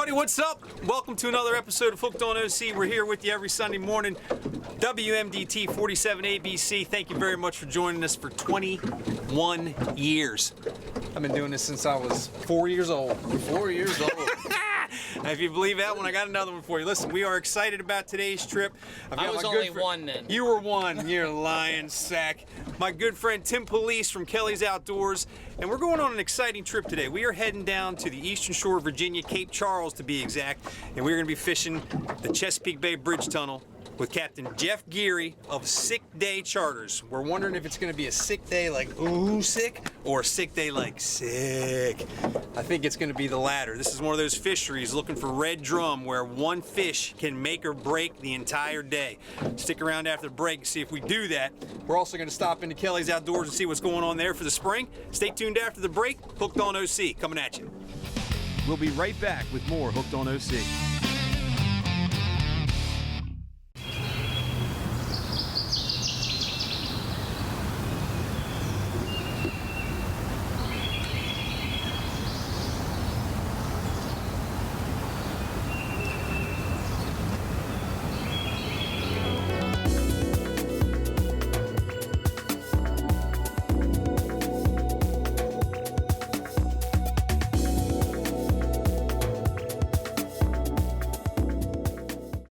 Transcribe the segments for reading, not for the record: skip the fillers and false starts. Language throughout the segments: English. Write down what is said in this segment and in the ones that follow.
everybody, what's up? Welcome to another episode of Hooked on OC. We're here with you every Sunday morning. WMDT 47 ABC. Thank you very much for joining us for 21 years. I've been doing this since I was 4 years old. 4 years old. If you believe that one, I got another one for you. Listen, we are excited about today's trip. I was only one then. You were one, you're a lying sack. My good friend Tim Pulice from Kelly's Outdoors, and we're going on an exciting trip today. We are heading down to the eastern shore of Virginia, Cape Charles to be exact, and we're going to be fishing the Chesapeake Bay Bridge Tunnel with Captain Jeff Geary of Sick Day Charters. We're wondering if it's going to be a sick day like ooh sick or a sick day like sick. I think it's going to be the latter. This is one of those fisheries looking for red drum where one fish can make or break the entire day. Stick around after the break and see if we do that. We're also going to stop into Kelly's Outdoors and see what's going on there for the spring. Stay tuned after the break. Hooked on OC coming at you. We'll be right back with more Hooked on OC.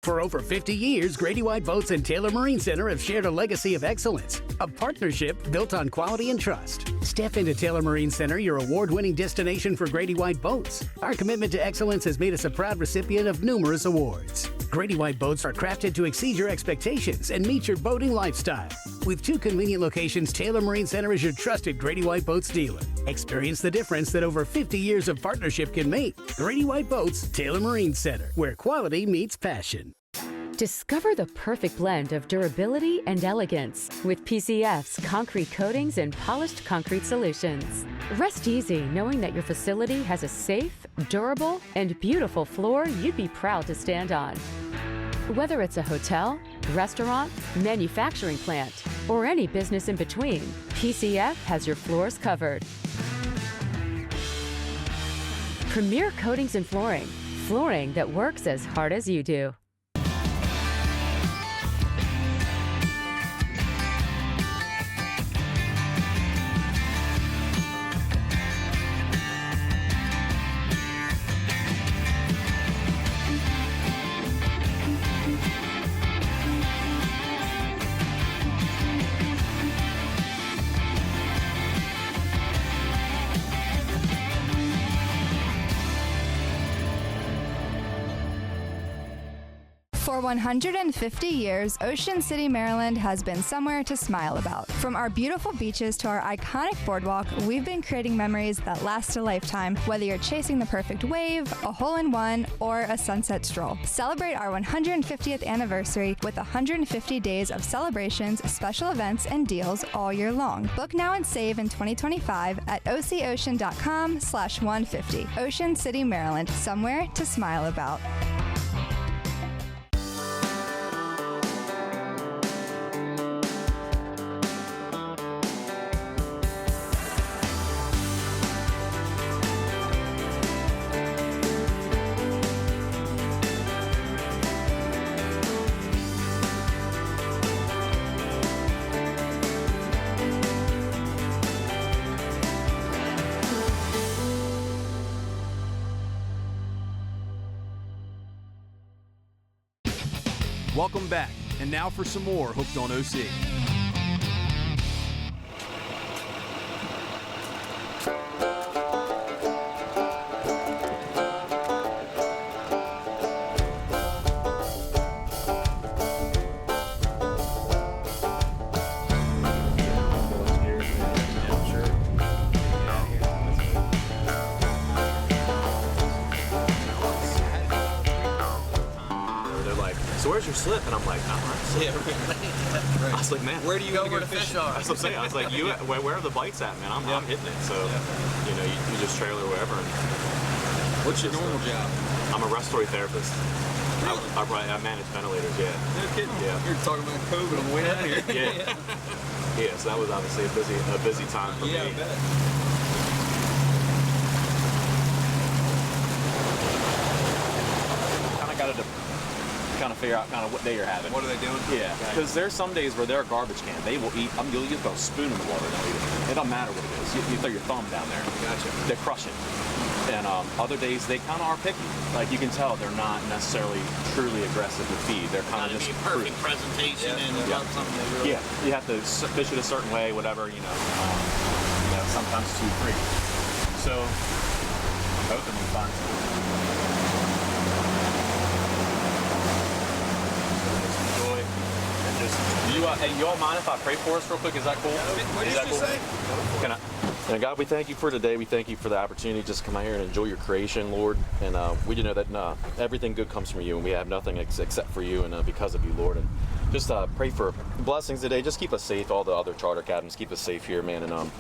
For over 50 years, Grady White Boats and Taylor Marine Center have shared a legacy of excellence, a partnership built on quality and trust. Step into Taylor Marine Center, your award-winning destination for Grady White Boats. Our commitment to excellence has made us a proud recipient of numerous awards. Grady White Boats are crafted to exceed your expectations and meet your boating lifestyle. With 2 convenient locations, Taylor Marine Center is your trusted Grady White Boats dealer. Experience the difference that over 50 years of partnership can make. Grady White Boats, Taylor Marine Center, where quality meets passion. Discover the perfect blend of durability and elegance with PCF's concrete coatings and polished concrete solutions. Rest easy knowing that your facility has a safe, durable, and beautiful floor you'd be proud to stand on. Whether it's a hotel, restaurant, manufacturing plant, or any business in between, PCF has your floors covered. Premier Coatings and Flooring. Flooring that works as hard as you do. For 150 years, Ocean City, Maryland has been somewhere to smile about. From our beautiful beaches to our iconic boardwalk, we've been creating memories that last a lifetime, whether you're chasing the perfect wave, a hole-in-one, or a sunset stroll. Celebrate our 150th anniversary with 150 days of celebrations, special events, and deals all year long. Book now and save in 2025 at ococean.com/150. Ocean City, Maryland, somewhere to smile about. Welcome back, and now for some more Hooked on OC. So where's your slip? And I'm like, I'm not slipping. Yeah, right. I was like, man, where do you go where the fish are? That's what I'm saying. I was like, where are the bites at, man? I'm hitting it. So, you know, you just trail or wherever. And what's your normal job? I'm a respiratory therapist. Really? I manage ventilators, yeah. No kidding. Yeah. You're talking about COVID on the way out here. Yeah. Yeah, so that was obviously a busy time for me. Yeah, I bet. kind of figure out kind of what day you're having. What are they doing? Yeah, because there's some days where they're a garbage can. They will eat. You'll throw a spoon in the water. They'll eat it. It doesn't matter what it is. You throw your thumb down there. Gotcha. They crush it. And other days they kind of are picky. Like you can tell they're not necessarily truly aggressive to feed. They're kind of just perfect presentation and something they really. Yeah, you have to fish it a certain way, whatever, you know, sometimes 2-3. So both of them fun. Enjoy and just you all mind if I pray for us real quick? Is that cool? What did you say? Can I? And God, we thank you for today. We thank you for the opportunity just to come out here and enjoy your creation, Lord. And we do know that everything good comes from you, and we have nothing except for you and because of you, Lord. And just pray for blessings today. Just keep us safe, all the other charter captains. Keep us safe here, man. And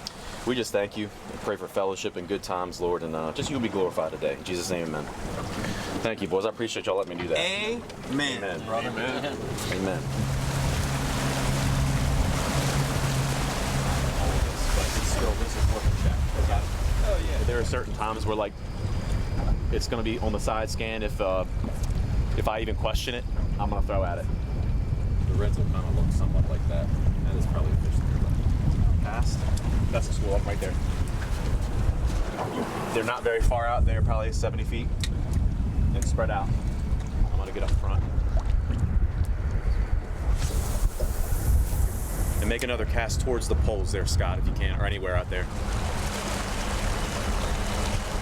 we just thank you. And pray for fellowship and good times, Lord. And just you be glorified today. In Jesus' name, amen. Thank you, boys. I appreciate y'all letting me do that. Amen. Amen. Amen. Amen. This is worth a check. Oh yeah. There are certain times where like it's going to be on the side scan. If I even question it, I'm going to throw at it. The reds will kind of look somewhat like that. That is probably a fish there. Past. That's a school up right there. They're not very far out. They're probably 70 feet and spread out. I'm going to get up front. And make another cast towards the poles there, Scott, if you can, or anywhere out there.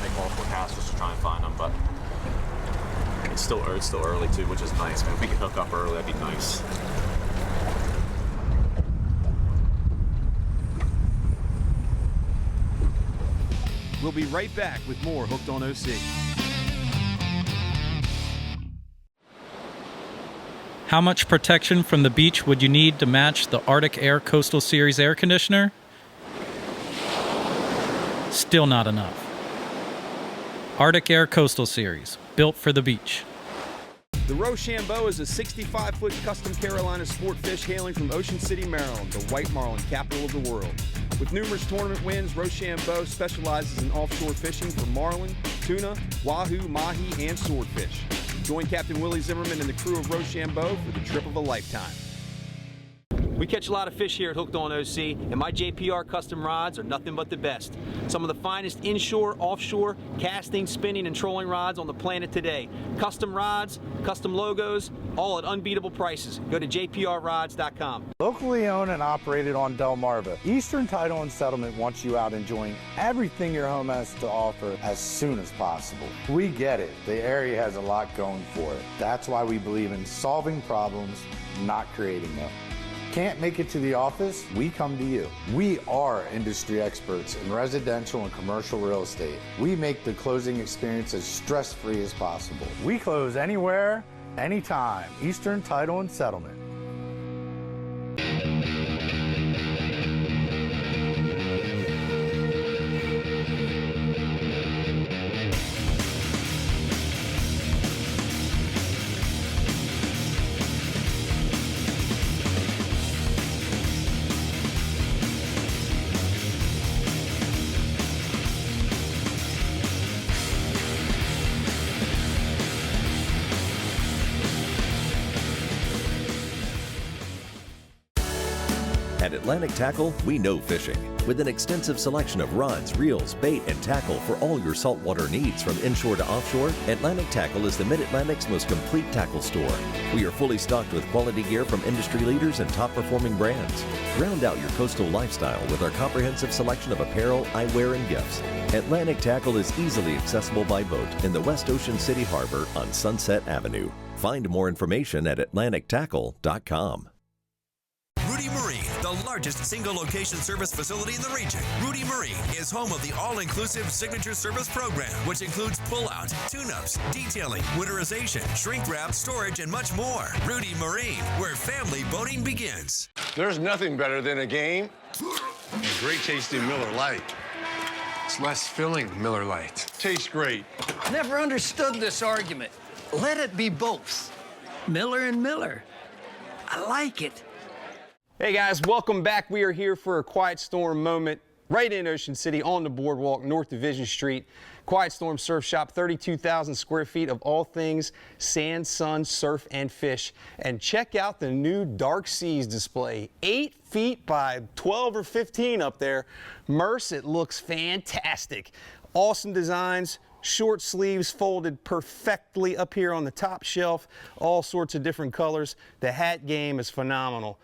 Make multiple casts just to try and find them, but it's still early too, which is nice, man. If we can hook up early, that'd be nice. We'll be right back with more Hooked on OC. How much protection from the beach would you need to match the Arctic Air Coastal Series air conditioner? Still not enough. Arctic Air Coastal Series, built for the beach. The Rochambeau is a 65-foot custom Carolina sport fish hailing from Ocean City, Maryland, the white marlin capital of the world. With numerous tournament wins, Rochambeau specializes in offshore fishing for marlin, tuna, wahoo, mahi, and swordfish. Join Captain Willie Zimmerman and the crew of Rochambeau for the trip of a lifetime. We catch a lot of fish here at Hooked on OC, and my JPR custom rods are nothing but the best. Some of the finest inshore, offshore, casting, spinning, and trolling rods on the planet today. Custom rods, custom logos, all at unbeatable prices. Go to jprrods.com. Locally owned and operated on Delmarva, Eastern Title and Settlement wants you out enjoying everything your home has to offer as soon as possible. We get it. The area has a lot going for it. That's why we believe in solving problems, not creating them. Can't make it to the office? We come to you. We are industry experts in residential and commercial real estate. We make the closing experience as stress-free as possible. We close anywhere, anytime. Eastern Title and Settlement. At Atlantic Tackle, we know fishing. With an extensive selection of rods, reels, bait, and tackle for all your saltwater needs from inshore to offshore, Atlantic Tackle is the Mid-Atlantic's most complete tackle store. We are fully stocked with quality gear from industry leaders and top-performing brands. Round out your coastal lifestyle with our comprehensive selection of apparel, eyewear, and gifts. Atlantic Tackle is easily accessible by boat in the West Ocean City Harbor on Sunset Avenue. Find more information at atlantictackle.com. Rudy Marine, the largest single-location service facility in the region. Rudy Marine is home of the all-inclusive signature service program, which includes pull-out, tune-ups, detailing, winterization, shrink wrap, storage, and much more. Rudy Marine, where family boating begins. There's nothing better than a game and great tasting Miller Lite. It's less filling than Miller Lite. Tastes great. Never understood this argument. Let it be both. Miller and Miller. I like it. Hey guys, welcome back. We are here for a quiet storm moment. right in Ocean City on the boardwalk, North Division Street. Quiet Storm Surf Shop, 32,000 square feet of all things sand, sun, surf, and fish. And check out the new Dark Seas display, 8 feet by 12 or 15 up there. Merce, it looks fantastic. Awesome designs, short sleeves folded perfectly up here on the top shelf, all sorts of different colors. The hat game is phenomenal.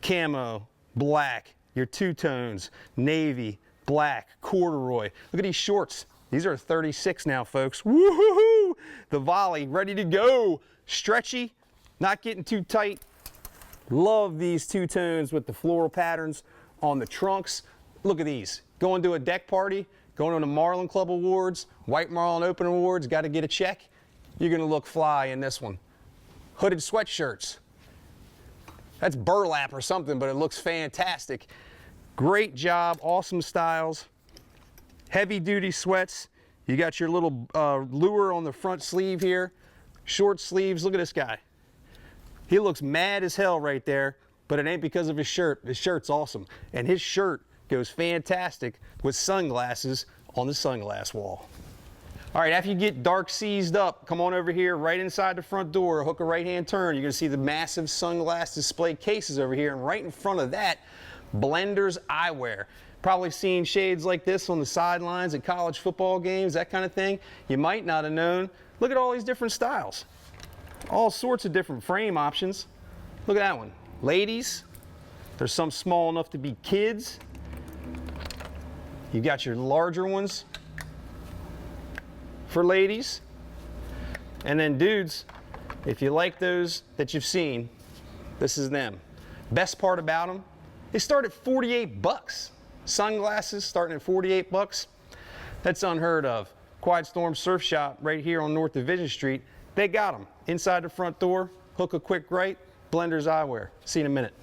Camo, black, your two-tones, navy, black, corduroy. Look at these shorts. These are 36 now, folks. Woo-hoo-hoo! The volley, ready to go. Stretchy, not getting too tight. Love these two-tones with the floral patterns on the trunks. Look at these. Going to a deck party, going on the Marlin Club Awards, White Marlin Open Awards, got to get a check. You're going to look fly in this one. Hooded sweatshirts. That's burlap or something, but it looks fantastic. Great job, awesome styles. Heavy duty sweats. You got your little lure on the front sleeve here. Short sleeves, look at this guy. He looks mad as hell right there, but it ain't because of his shirt. His shirt's awesome. And his shirt goes fantastic with sunglasses on the sunglass wall. All right, after you get Dark Seased up, come on over here right inside the front door, hook a right-hand turn. You're gonna see the massive sunglass display cases over here, and right in front of that, Blenders Eyewear. Probably seen shades like this on the sidelines at college football games, that kind of thing. You might not have known. Look at all these different styles. All sorts of different frame options. Look at that one. Ladies, there's some small enough to be kids. You got your larger ones for ladies. And then dudes, if you like those that you've seen, this is them. Best part about them, they start at 48 bucks. Sunglasses starting at 48 bucks. That's unheard of. Quiet Storm Surf Shop right here on North Division Street. They got them inside the front door. Hook a quick right, Blenders Eyewear. See you in a minute.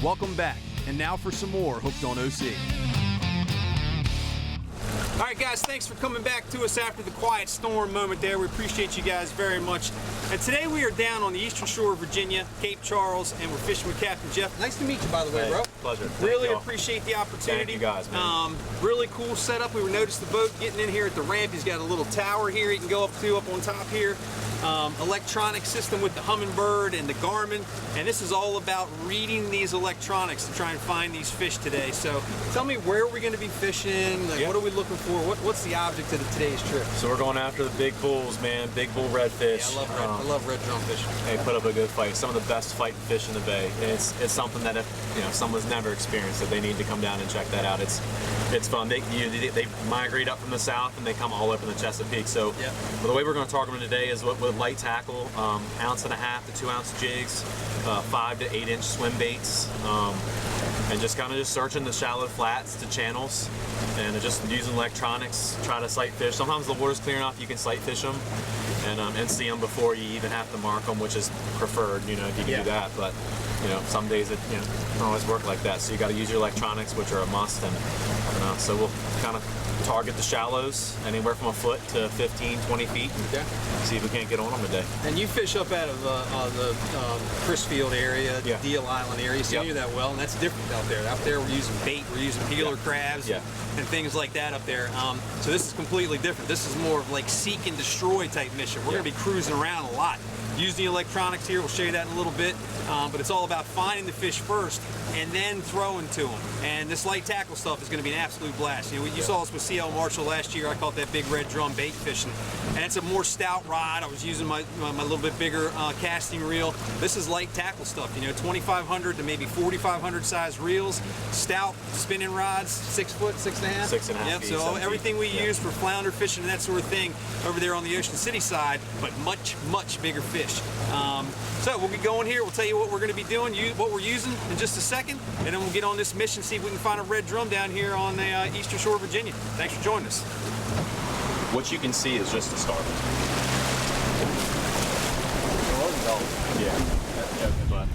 Welcome back. And now for some more Hooked on OC. All right, guys, thanks for coming back to us after the Quiet Storm moment there. We appreciate you guys very much. And today we are down on the eastern shore of Virginia, Cape Charles, and we're fishing with Captain Jeff. Nice to meet you, by the way, bro. Pleasure. Really appreciate the opportunity. Thank you guys, man. Really cool setup. We noticed the boat getting in here at the ramp. He's got a little tower here he can go up to, up on top here. Electronic system with the Humminbird and the Garmin. And this is all about reading these electronics to try and find these fish today. So tell me, where are we going to be fishing? Like, what are we looking for? What's the object of today's trip? So we're going after the big bulls, man. Big bull redfish. Yeah, I love red drum fishing. They put up a good fight. Some of the best fighting fish in the bay. And it's something that if someone's never experienced it, they need to come down and check that out. It's fun. They migrate up from the south and they come all up in the Chesapeake. So the way we're going to target them today is with light tackle, 1.5 to 2 ounce jigs, 5 to 8 inch swim baits, and just searching the shallow flats to channels, and just using electronics, try to sight fish. Sometimes the water's clear enough you can sight fish them and see them before you even have to mark them, which is preferred, if you can do that. But some days it don't always work like that, so you got to use your electronics, which are a must. And so we'll kind of target the shallows anywhere from a foot to 15, 20 feet, and see if we can't get on them today. And you fish up out of the Chrisfield area, the Deal Island area, so you know that well, and that's different out there. Out there we're using bait, we're using peeler crabs and things like that up there. So this is completely different. This is more of like seek and destroy type mission. We're going to be cruising around a lot. Using the electronics here, we'll show you that in a little bit, but it's all about finding the fish first and then throwing to them. And this light tackle stuff is going to be an absolute blast. You saw us with CL Marshall last year. I caught that big red drum bait fishing, and it's a more stout rod. I was using my little bit bigger casting reel. This is light tackle stuff, 2,500 to maybe 4,500 size reels, stout spinning rods, 6 foot, 6.5. 6.5. Yep. So everything we use for flounder fishing and that sort of thing over there on the Ocean City side, but much, much bigger fish. So we'll get going here. We'll tell you what we're going to be doing, what we're using in just a second, and then we'll get on this mission, see if we can find a red drum down here on the eastern shore of Virginia. Thanks for joining us. What you can see is just the start. But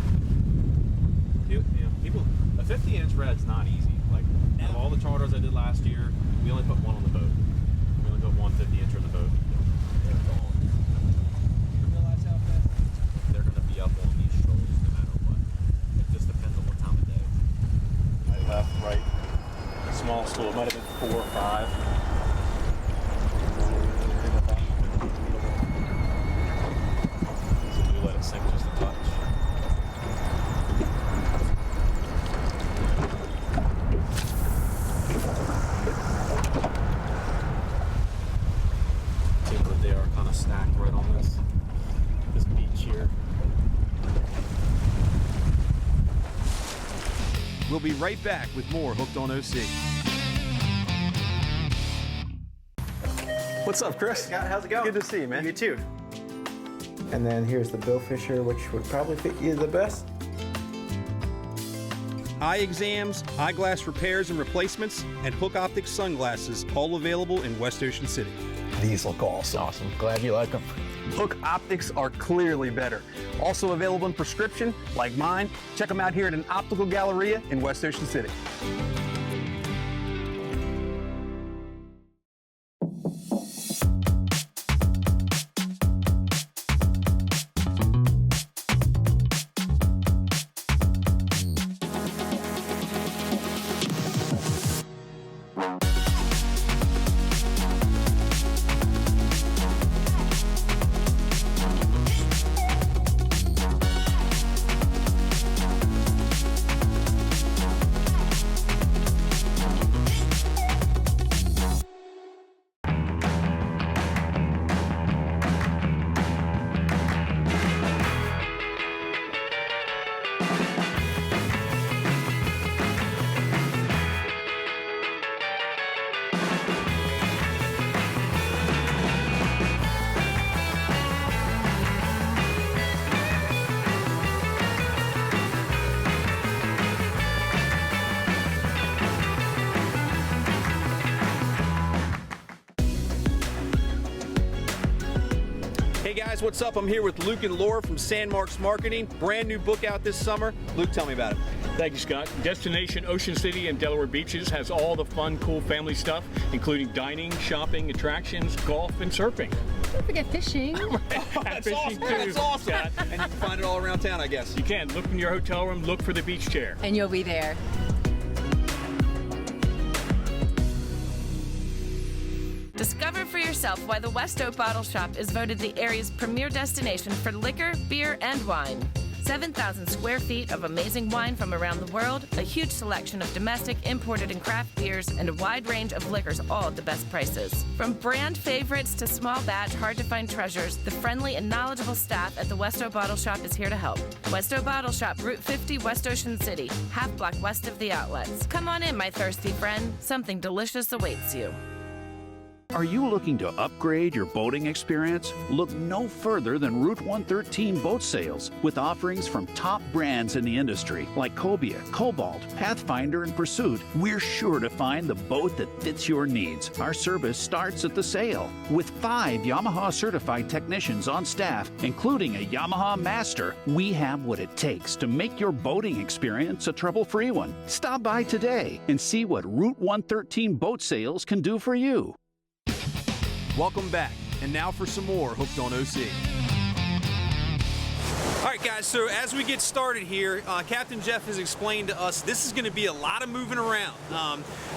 people, a 50-inch red's not easy. Like of all the charters I did last year, we only put one on the boat. We only put one 50-incher on the boat. They're going to be up on these shoals no matter what. It just depends on what time of day. Right, left, right. kind of stacked right on this beach here. We'll be right back with more Hooked on OC. What's up, Chris? Scott, how's it going? Good to see you, man. You too. And then here's the Bill Fisher, which would probably fit you the best. Eye exams, eyeglass repairs and replacements, and Hook Optics sunglasses, all available in West Ocean City. These look awesome. Awesome. Glad you like them. Hook Optics are clearly better. Also available in prescription, like mine. Check them out here at an optical galleria in West Ocean City. Guys, what's up? I'm here with Luke and Laura from Sandmarks Marketing. Brand new book out this summer. Luke, tell me about it. Thank you, Scott. Destination Ocean City and Delaware Beaches has all the fun, cool family stuff, including dining, shopping, attractions, golf, and surfing. Don't forget fishing. That's fishing awesome. too, That's awesome. Scott. And you can find it all around town, I guess. You can. Look in your hotel room, look for the beach chair. And you'll be there. Discover for yourself why the West Oak Bottle Shop is voted the area's premier destination for liquor, beer, and wine. 7,000 square feet of amazing wine from around the world, a huge selection of domestic, imported, and craft beers, and a wide range of liquors, all at the best prices. From brand favorites to small batch, hard-to-find treasures, the friendly and knowledgeable staff at the West Oak Bottle Shop is here to help. West Oak Bottle Shop, Route 50, West Ocean City, half block west of the outlets. Come on in, my thirsty friend. Something delicious awaits you. Are you looking to upgrade your boating experience? Look no further than Route 113 Boat Sales, with offerings from top brands in the industry like Cobia, Cobalt, Pathfinder, and Pursuit. We're sure to find the boat that fits your needs. Our service starts at the sale. With 5 Yamaha certified technicians on staff, including a Yamaha Master, we have what it takes to make your boating experience a trouble-free one. Stop by today and see what Route 113 Boat Sales can do for you. Welcome back. And now for some more Hooked on OC. All right, guys, so as we get started here, Captain Jeff has explained to us this is going to be a lot of moving around.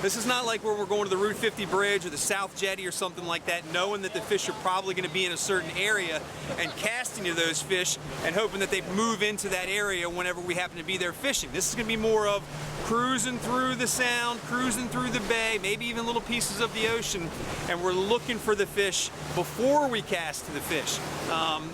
This is not like where we're going to the Route 50 Bridge or the South Jetty or something like that, knowing that the fish are probably going to be in a certain area and casting to those fish and hoping that they move into that area whenever we happen to be there fishing. This is going to be more of cruising through the sound, cruising through the bay, maybe even little pieces of the ocean, and we're looking for the fish before we cast to the fish.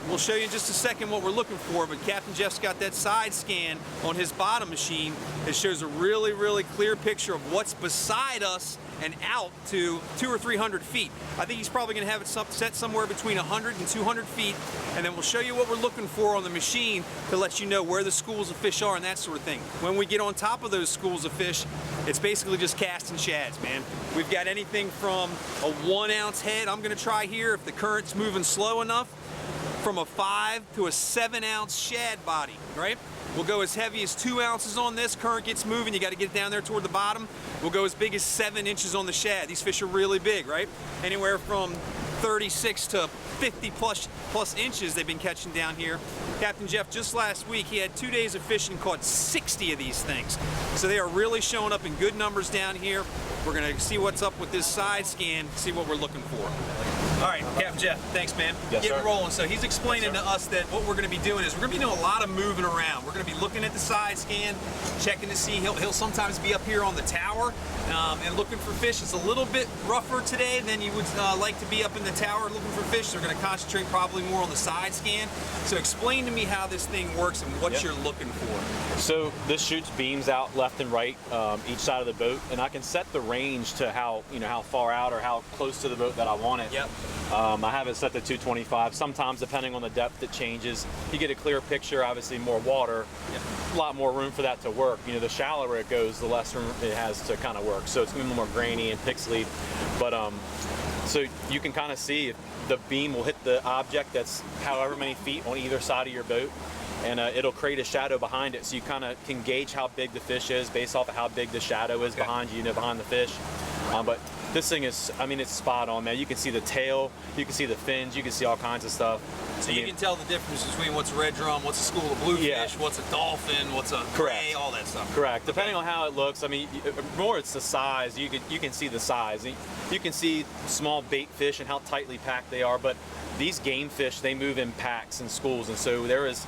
We'll show you in just a second what we're looking for, but Captain Jeff's got that side scan on his bottom machine that shows a really, really clear picture of what's beside us and out to 200 or 300 feet. I think he's probably going to have it set somewhere between 100 and 200 feet, and then we'll show you what we're looking for on the machine to let you know where the schools of fish are and that sort of thing. When we get on top of those schools of fish, it's basically just casting shads, man. We've got anything from a 1 ounce head, I'm going to try here if the current's moving slow enough, from a 5 to a 7 ounce shad body, right? We'll go as heavy as 2 ounces on this. Current gets moving, you got to get it down there toward the bottom. We'll go as big as 7 inches on the shad. These fish are really big, right? Anywhere from 36 to 50 plus inches they've been catching down here. Captain Jeff, just last week, he had 2 days of fishing, caught 60 of these things. So they are really showing up in good numbers down here. We're gonna see what's up with this side scan, see what we're looking for. All right, Captain Jeff, thanks, man. Yes, Get sir. rolling. So he's explaining to us that what we're going to be doing is we're going to be doing a lot of moving around. We're going to be looking at the side scan, checking to see. He'll sometimes be up here on the tower and looking for fish. It's a little bit rougher today than you would like to be up in the tower looking for fish. They're going to concentrate probably more on the side scan. So explain to me how this thing works and what you're looking for. So this shoots beams out left and right each side of the boat, and I can set the range to how far out or how close to the boat that I want it. Yep. I have it set to 225. Sometimes, depending on the depth, it changes. You get a clear picture, obviously more water, a lot more room for that to work. The shallower it goes, the less room it has to kind of work. So it's going to be more grainy and pixely. But so you can kind of see if the beam will hit the object that's however many feet on either side of your boat, and it'll create a shadow behind it. So you kind of can gauge how big the fish is based off of how big the shadow is behind you, behind the fish. But this thing is, it's spot on, man. You can see the tail, you can see the fins, you can see all kinds of stuff. So you can tell the difference between what's a red drum, what's a school of bluefish, what's a dolphin, what's a gray, all that stuff. Correct. Depending on how it looks, more it's the size. You can see the size. You can see small bait fish and how tightly packed they are, but these game fish, they move in packs and schools, and so there is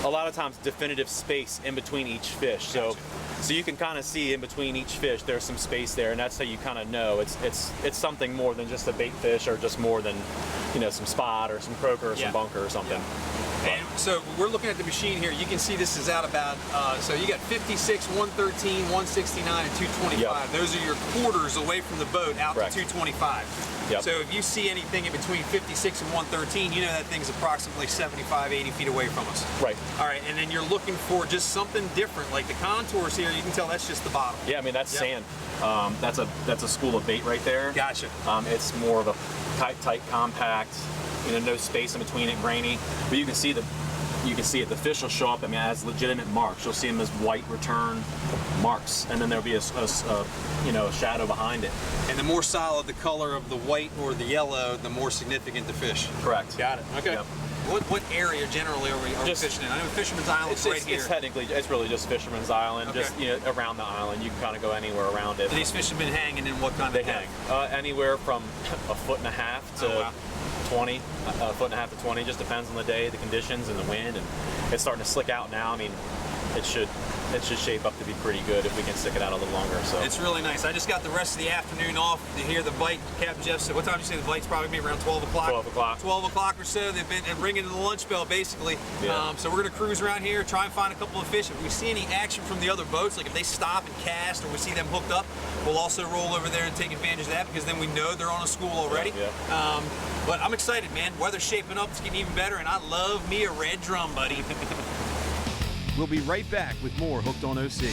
a lot of times definitive space in between each fish. So you can kind of see in between each fish there's some space there, and that's how you kind of know it's something more than just a bait fish, or just more than some spot or some croaker or some bunker or something. And so we're looking at the machine here. You can see this is out about, so you got 56, 113, 169, and 225. Those are your quarters away from the boat out to 225. So if you see anything in between 56 and 113, you know that thing's approximately 75, 80 feet away from us. Right. All right, and then you're looking for just something different, like the contours here. You can tell that's just the bottom. Yeah, that's sand. That's a school of bait right there. Gotcha. It's more of a tight, compact. No space in between it, grainy. But you can see it. The fish will show up. As legitimate marks. You'll see them as white return marks, and then there'll be a shadow behind it. And the more solid the color of the white or the yellow, the more significant the fish. Correct. Got it. Okay. Yep. What area generally are we fishing in? I know Fisherman's Island is right here. It's really just Fisherman's Island, just around the island. You can kind of go anywhere around it. And these fish have been hanging in what kind of hang? Anywhere from a foot and a half to 20, a foot and a half to 20. Just depends on the day, the conditions, and the wind. And it's starting to slick out now. It should shape up to be pretty good if we can stick it out a little longer. So it's really nice. I just got the rest of the afternoon off to hear the bite. Captain Jeff said, what time did you say the bite's probably be around 12 o'clock? 12 o'clock. 12 o'clock or so. They've been bringing to the lunch bell, basically. Yeah. So we're going to cruise around here, try and find a couple of fish. If we see any action from the other boats, like if they stop and cast or we see them hooked up, we'll also roll over there and take advantage of that, because then we know they're on a school already. Yeah. But I'm excited, man. Weather's shaping up. It's getting even better, and I love me a red drum, buddy. We'll be right back with more Hooked on OC.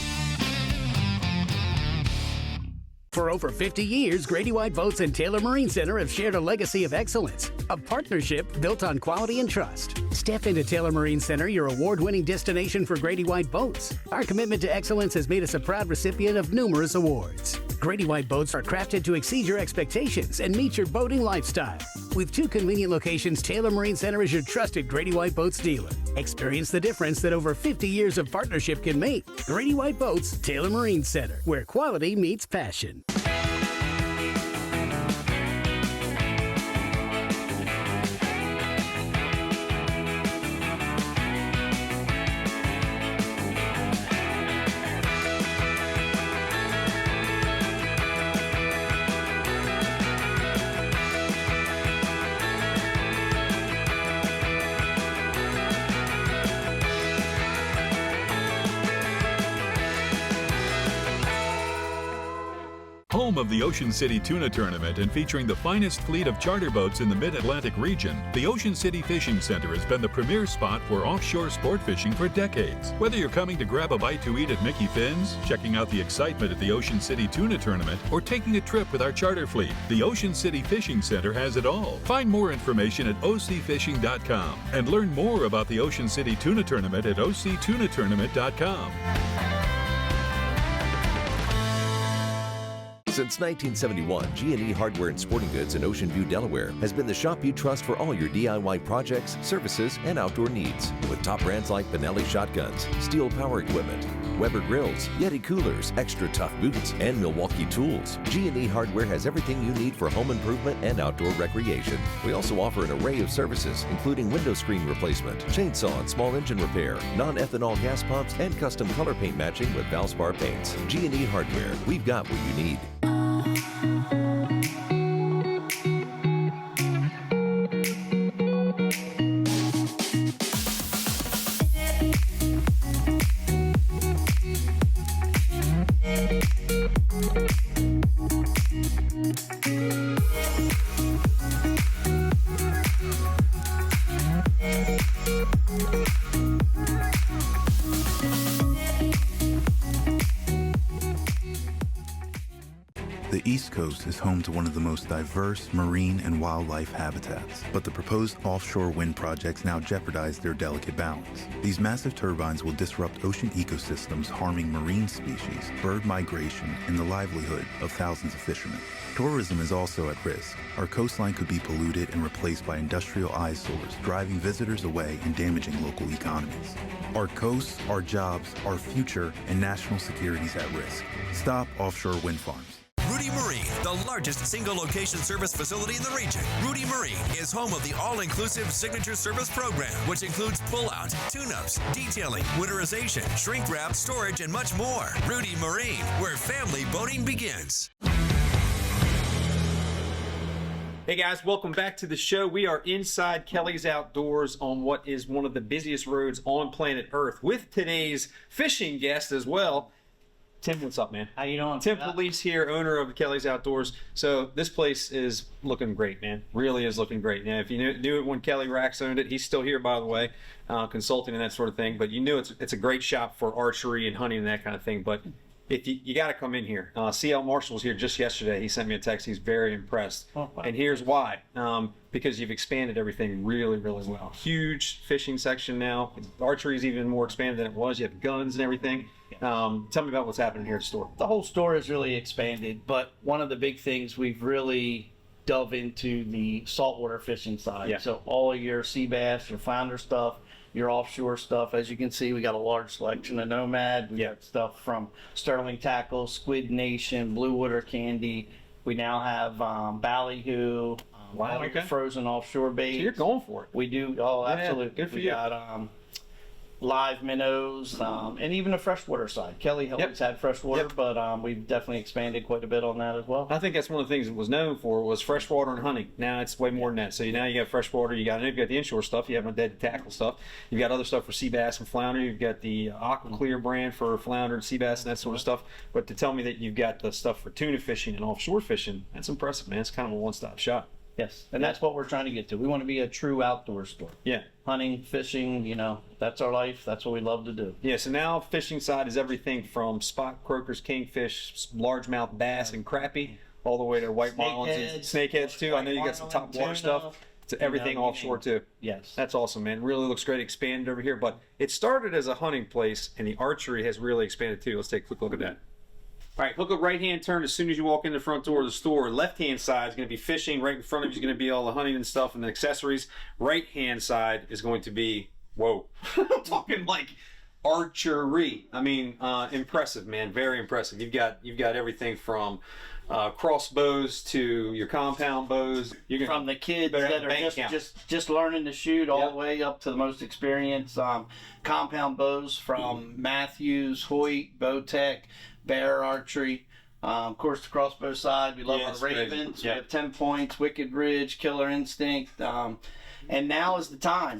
For over 50 years, Grady White Boats and Taylor Marine Center have shared a legacy of excellence, a partnership built on quality and trust. Step into Taylor Marine Center, your award-winning destination for Grady White boats. Our commitment to excellence has made us a proud recipient of numerous awards. Grady White boats are crafted to exceed your expectations and meet your boating lifestyle. With 2 convenient locations, Taylor Marine Center is your trusted Grady White Boats dealer. Experience the difference that over 50 years of partnership can make. Grady White Boats, Taylor Marine Center, where quality meets passion. Home of the Ocean City Tuna Tournament and featuring the finest fleet of charter boats in the Mid-Atlantic region, the Ocean City Fishing Center has been the premier spot for offshore sport fishing for decades. Whether you're coming to grab a bite to eat at Mickey Finn's, checking out the excitement at the Ocean City Tuna Tournament, or taking a trip with our charter fleet, the Ocean City Fishing Center has it all. Find more information at ocfishing.com and learn more about the Ocean City Tuna Tournament at octunatournament.com. Since 1971, G&E Hardware and Sporting Goods in Ocean View, Delaware has been the shop you trust for all your DIY projects, services, and outdoor needs. With top brands like Benelli shotguns, Steel power equipment, Weber grills, Yeti coolers, extra tough boots, and Milwaukee tools, G&E Hardware has everything you need for home improvement and outdoor recreation. We also offer an array of services, including window screen replacement, chainsaw and small engine repair, non-ethanol gas pumps, and custom color paint matching with Valspar paints. G&E Hardware, we've got what you need. Coast is home to one of the most diverse marine and wildlife habitats, but the proposed offshore wind projects now jeopardize their delicate balance. These massive turbines will disrupt ocean ecosystems, harming marine species, bird migration, and the livelihood of thousands of fishermen. Tourism is also at risk. Our coastline could be polluted and replaced by industrial eyesores, driving visitors away and damaging local economies. Our coasts, our jobs, our future, and national security is at risk. Stop offshore wind farms. Rudy Marine, the largest single-location service facility in the region. Rudy Marine is home of the all-inclusive signature service program, which includes pull-out, tune-ups, detailing, winterization, shrink wrap, storage, and much more. Rudy Marine, where family boating begins. Hey guys, welcome back to the show. We are inside Kelly's Outdoors on what is one of the busiest roads on planet Earth with today's fishing guest as well. Tim, what's up, man? How you doing? Tim Pulice here, owner of Kelly's Outdoors. So this place is looking great, man. Really is looking great. Now, if you knew it when Kelly Rax owned it, he's still here, by the way, consulting and that sort of thing. But you knew it's a great shop for archery and hunting and that kind of thing. But if you got to come in here. CL Marshall was here just yesterday. He sent me a text. He's very impressed. Oh, wow. And here's why. Because you've expanded everything really, really well. Huge fishing section now. Archery is even more expanded than it was. You have guns and everything. Tell me about what's happening here at the store. The whole store has really expanded, but one of the big things we've really dove into the saltwater fishing side. Yeah. So all of your sea bass, your flounder stuff, your offshore stuff. As you can see, we got a large selection of Nomad. We got stuff from Sterling Tackle, Squid Nation, Blue Water Candy. We now have ballyhoo, wow, okay. Frozen offshore bait. So you're going for it. We do. Oh, absolutely. Yeah, good for we you. Got live minnows, and even a freshwater side. Kelly always had freshwater, but we've definitely expanded quite a bit on that as well. I think that's one of the things it was known for was freshwater and hunting. Now it's way more than that. So now you got freshwater, you've got the inshore stuff, you have no dead tackle stuff, you've got other stuff for sea bass and flounder, you've got the Aqua Clear brand for flounder and sea bass and that sort of stuff. But to tell me that you've got the stuff for tuna fishing and offshore fishing, that's impressive, man. It's kind of a one-stop shop. Yes, and that's what we're trying to get to. We want to be a true outdoor store. Yeah. Hunting, fishing, that's our life. That's what we love to do. Yeah, so now fishing side is everything from spot croakers, kingfish, largemouth bass, and crappie, all the way to white marlins and snakeheads too. I know you got some top water stuff. It's everything offshore too. Yes. That's awesome, man. Really looks great, expanded over here. But it started as a hunting place, and the archery has really expanded too. Let's take a quick look at that. All right, hook a right-hand turn as soon as you walk in the front door of the store. Left-hand side is going to be fishing. Right in front of you is going to be all the hunting and stuff and the accessories. Right-hand side is going to be, whoa, I'm talking like archery. I mean, impressive, man. Very impressive. You've got everything from crossbows to your compound bows. From the kids that are just learning to shoot all the way up to the most experienced compound bows from Matthews, Hoyt, Bowtech, Bear Archery. Of course, the crossbow side, we love our Ravens. We have 10 points, Wicked Ridge, Killer Instinct. And now is the time.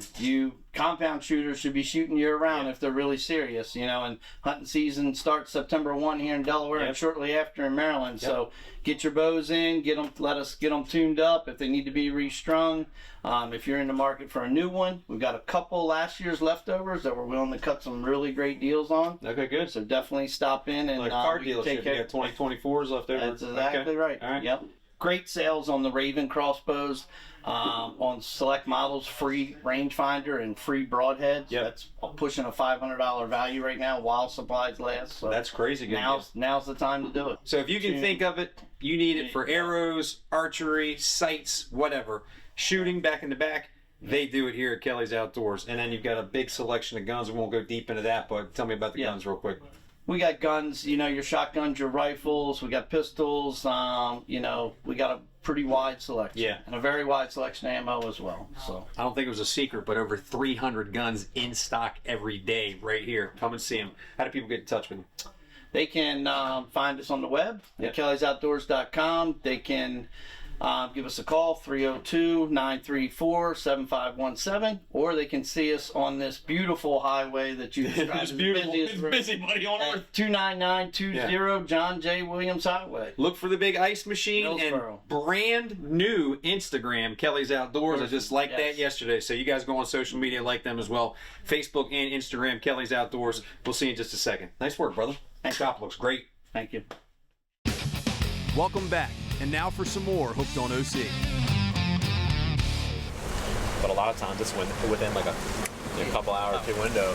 Compound shooters should be shooting year-round if they're really serious, and hunting season starts September 1 here in Delaware and shortly after in Maryland. So get your bows in, let us get them tuned up if they need to be restrung. If you're in the market for a new one, we've got a couple last year's leftovers that we're willing to cut some really great deals on. Okay, good. So definitely stop in and like car dealership, you got 2024s left over. That's exactly right. All right. Yep. Great sales on the Raven crossbows. On select models, free rangefinder and free broadheads. That's pushing a $500 value right now while supplies last. So that's crazy good. Now's the time to do it. So if you can think of it, you need it for arrows, archery, sights, whatever. Shooting back in the back, they do it here at Kelly's Outdoors. And then you've got a big selection of guns. We won't go deep into that, but tell me about the guns real quick. We got guns, your shotguns, your rifles. We got pistols. We got a pretty wide selection. Yeah. And a very wide selection of ammo as well. So I don't think it was a secret, but over 300 guns in stock every day right here. Come and see them. How do people get in touch with you? They can find us on the web at kellysoutdoors.com. They can give us a call, 302-934-7517, or they can see us on this beautiful highway that you described as the busy buddy on earth. 29920 John J. Williams Highway. Look for the big ice machine and brand new Instagram, Kelly's Outdoors. I just liked that yesterday. So you guys go on social media, like them as well. Facebook and Instagram, Kelly's Outdoors. We'll see you in just a second. Nice work, brother. Shop looks great. Thank you. Welcome back And now for some more Hooked on OC. But a lot of times it's within like a couple hour or two window.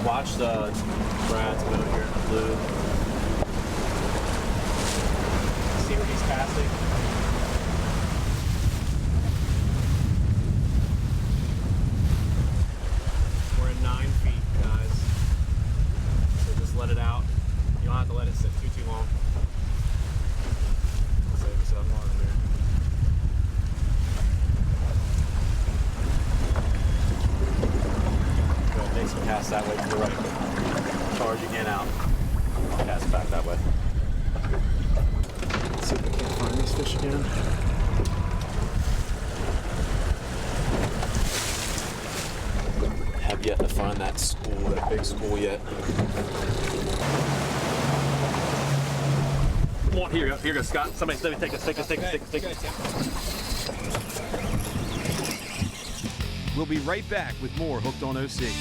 Watch the Brad's boat here in the blue. See where he's passing. We're at 9 feet, guys. So just let it out. You don't have to let it sit too long. Save yourself more in there. Make some cast that way to the right. Charge again out. Cast back that way. Let's see if we can find these fish again. Have yet to find that school, that big school yet. Come on, here you go, Scott. Somebody take us. We'll be right back with more Hooked on OC.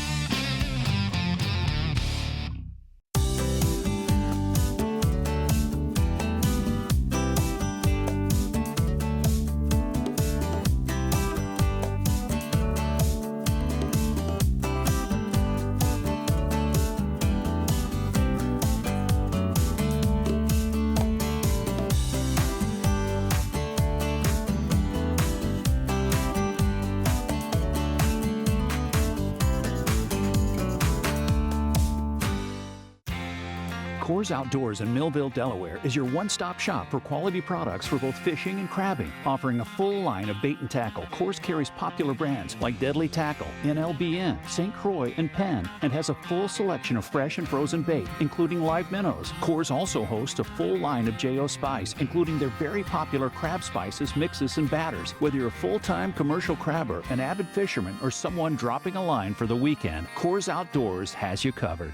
Coors Outdoors in Millville, Delaware is your one-stop shop for quality products for both fishing and crabbing. Offering a full line of bait and tackle, Coors carries popular brands like Deadly Tackle, NLBN, St. Croix, and Penn, and has a full selection of fresh and frozen bait, including live minnows. Coors also hosts a full line of J.O. Spice, including their very popular crab spices, mixes, and batters. Whether you're a full-time commercial crabber, an avid fisherman, or someone dropping a line for the weekend, Coors Outdoors has you covered.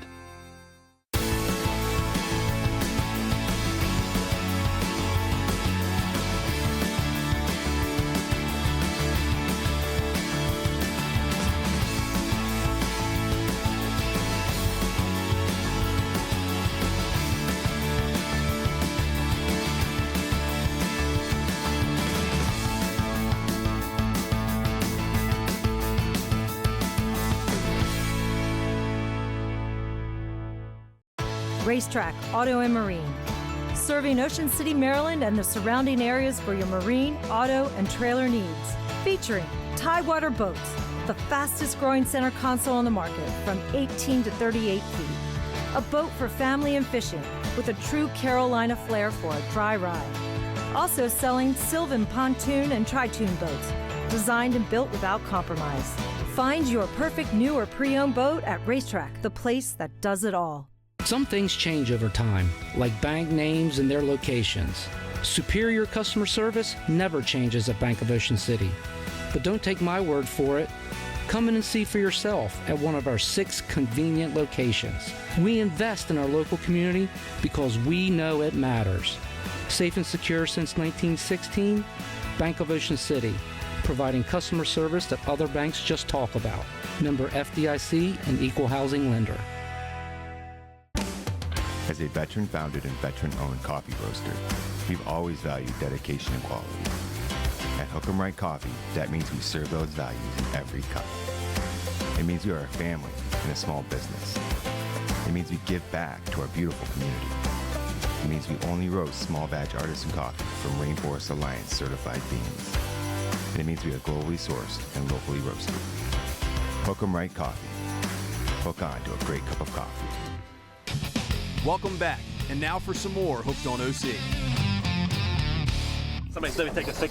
Racetrack Auto and Marine, serving Ocean City, Maryland and the surrounding areas for your marine, auto, and trailer needs. Featuring Tidewater Boats, the fastest growing center console on the market from 18 to 38 feet. A boat for family and fishing with a true Carolina flair for a dry ride. Also selling Sylvan pontoon and tri-toon boats, designed and built without compromise. Find your perfect new or pre-owned boat at Racetrack, the place that does it all. Some things change over time, like bank names and their locations. Superior customer service never changes at Bank of Ocean City. But don't take my word for it. Come in and see for yourself at one of our 6 convenient locations. We invest in our local community because we know it matters. Safe and secure since 1916, Bank of Ocean City, providing customer service that other banks just talk about. Member FDIC and equal housing lender. As a veteran-founded and veteran-owned coffee roaster, we've always valued dedication and quality. At Hook 'em Right Coffee, that means we serve those values in every cup. It means we are a family and a small business. It means we give back to our beautiful community. It means we only roast small batch artisan coffee from Rainforest Alliance certified beans. And it means we are globally sourced and locally roasted. Hook 'em right coffee. Hook on to a great cup of coffee. Welcome back. And now for some more Hooked on OC. Somebody take us.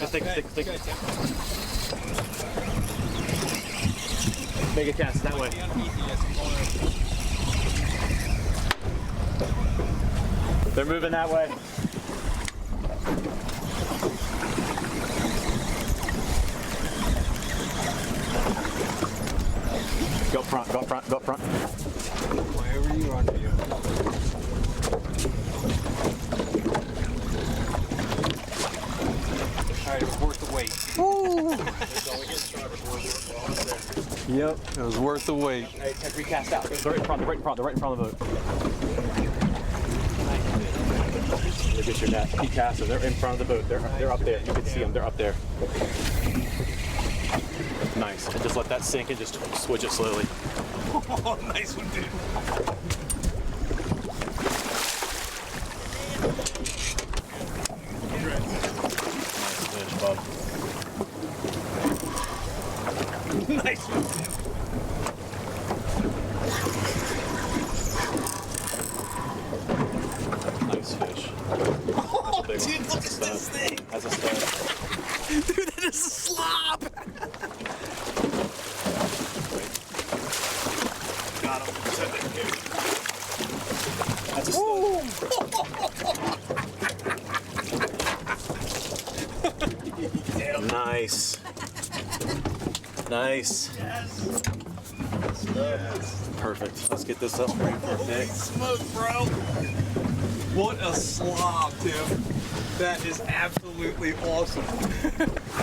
Make a cast that way. They're moving that way. Go up front. Wherever you want to. All right, it was worth the wait. Yep, it was worth the wait. Hey, take recast out. They're right in front of the boat. Look at your net. Keep casting. They're in front of the boat. They're up there. You can see them. They're up there. Nice. And just let that sink and just switch it slowly. Oh, nice one, dude. Nice one, dude. Nice fish. Oh, dude, look at this thing. That's a stud. Dude, that is a slob. Got him. Set that dude. That's a stud. Nice. Nice. Yes. Perfect. Let's get this up for you. Holy smoke, bro. What a slob, Tim. That is absolutely awesome.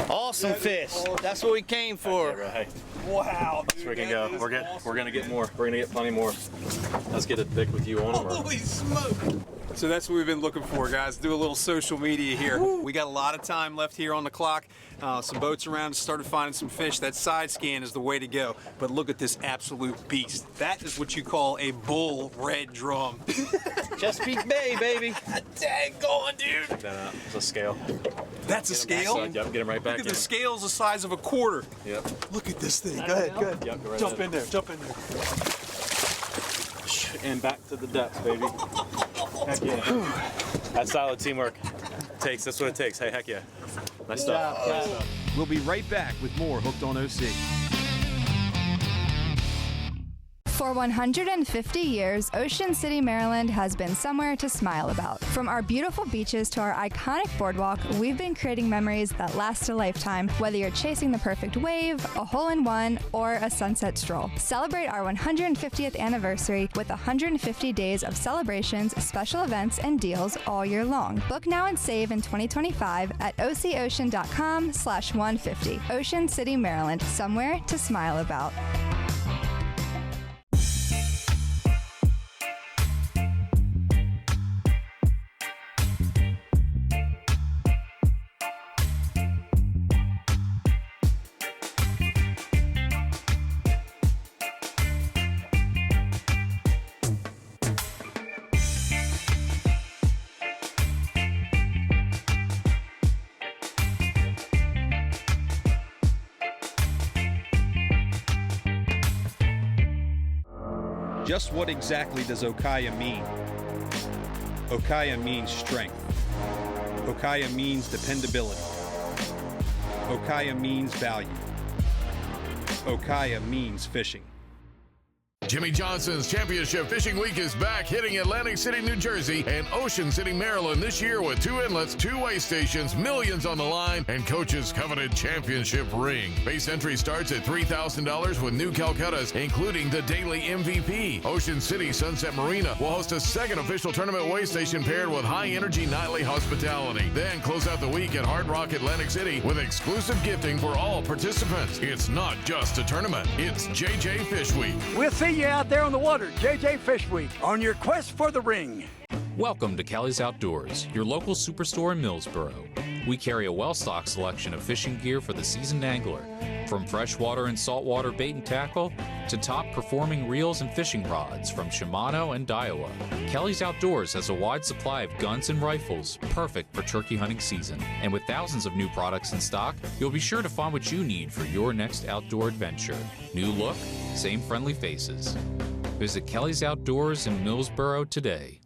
Awesome fish. Awesome. That's what we came for. Right. Wow, dude. So we can go. We're gonna get more. We're gonna get plenty more. Let's get a pic with you on them. Holy smoke. So that's what we've been looking for, guys. Do a little social media here. Woo. We got a lot of time left here on the clock. Some boats around, started finding some fish. That side scan is the way to go. But look at this absolute beast. That is what you call a bull red drum. Chesapeake Bay, baby. Dang going, dude. Check that out. It's a scale. That's a scale? Yep, get him right back in. Look at the scale's the size of a quarter. Yep. Look at this thing. Go ahead, go ahead. Yep, go right Jump ahead. in there, jump in there. And back to the depths, baby. Heck yeah. That's solid teamwork. That's what it takes. Hey, heck yeah. Nice stuff. Yeah. We'll be right back with more Hooked on OC. For 150 years, Ocean City, Maryland has been somewhere to smile about. From our beautiful beaches to our iconic boardwalk, we've been creating memories that last a lifetime, whether you're chasing the perfect wave, a hole-in-one, or a sunset stroll. Celebrate our 150th anniversary with 150 days of celebrations, special events, and deals all year long. Book now and save in 2025 at ococean.com/150. Ocean City, Maryland, somewhere to smile about. Just what exactly does Okaya mean? Okaya means strength. Okaya means dependability. Okaya means value. Okaya means fishing. Jimmy Johnson's Championship Fishing Week is back, hitting Atlantic City, New Jersey and Ocean City, Maryland this year with 2 inlets, 2 weigh stations, millions on the line, and Coach's coveted championship ring. Base entry starts at $3,000 with new Calcuttas, including the daily MVP. Ocean City Sunset Marina will host a second official tournament weigh station paired with high-energy nightly hospitality. Then close out the week at Hard Rock Atlantic City with exclusive gifting for all participants. It's not just a tournament, it's JJ Fish Week. We'll see you out there on the water, JJ Fish Week, on your quest for the ring. Welcome to Kelly's Outdoors, your local superstore in Millsboro. We carry a well-stocked selection of fishing gear for the seasoned angler, from freshwater and saltwater bait and tackle to top-performing reels and fishing rods from Shimano and Daiwa. Kelly's Outdoors has a wide supply of guns and rifles, perfect for turkey hunting season. And with thousands of new products in stock, you'll be sure to find what you need for your next outdoor adventure. New look, same friendly faces. Visit Kelly's Outdoors in Millsboro today.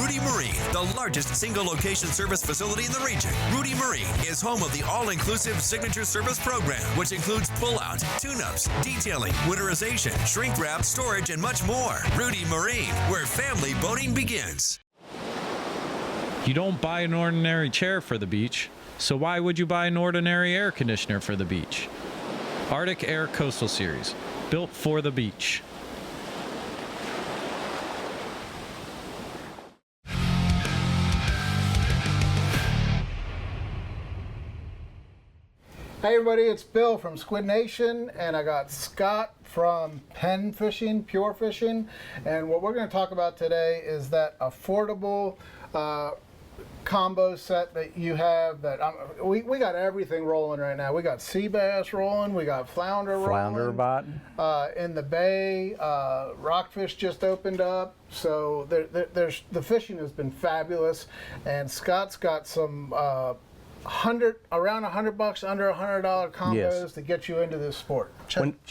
Rudy Marine, the largest single-location service facility in the region. Rudy Marine is home of the all-inclusive signature service program, which includes pull-out, tune-ups, detailing, winterization, shrink wrap, storage, and much more. Rudy Marine, where family boating begins. You don't buy an ordinary chair for the beach, so why would you buy an ordinary air conditioner for the beach? Arctic Air Coastal Series, built for the beach. Hey everybody, it's Bill from Squid Nation, and I got Scott from Penn Fishing, Pure Fishing, and what we're going to talk about today is that affordable combo set that you have. That we got everything rolling right now. We got sea bass rolling, we got flounder rolling. In the bay, rockfish just opened up, so there's the fishing has been fabulous, and Scott's got some around $100, under $100 combos to get you into this sport.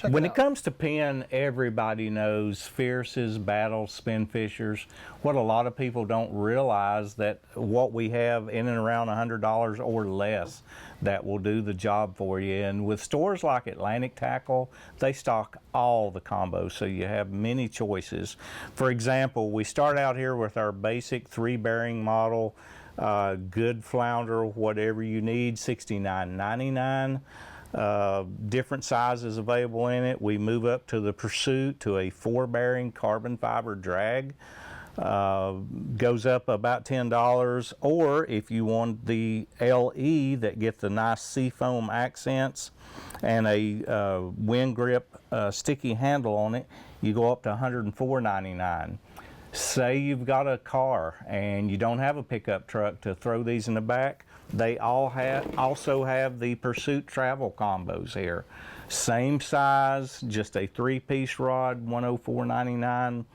When it comes to Penn, everybody knows Fierce's, Battle, Spin Fishers. What a lot of people don't realize that what we have in and around $100 or less that will do the job for you. And with stores like Atlantic Tackle, they stock all the combos, so you have many choices. For example, we start out here with our basic 3-bearing model. Good flounder, whatever you need, $69.99. Different sizes available in it. We move up to the Pursuit to a 4-bearing carbon fiber drag. Goes up about $10. Or if you want the LE that gets the nice seafoam accents and a wind grip sticky handle on it, you go up to $104.99. Say you've got a car and you don't have a pickup truck to throw these in the back, they also have the Pursuit travel combos here. Same size, just a 3-piece rod, $104.99.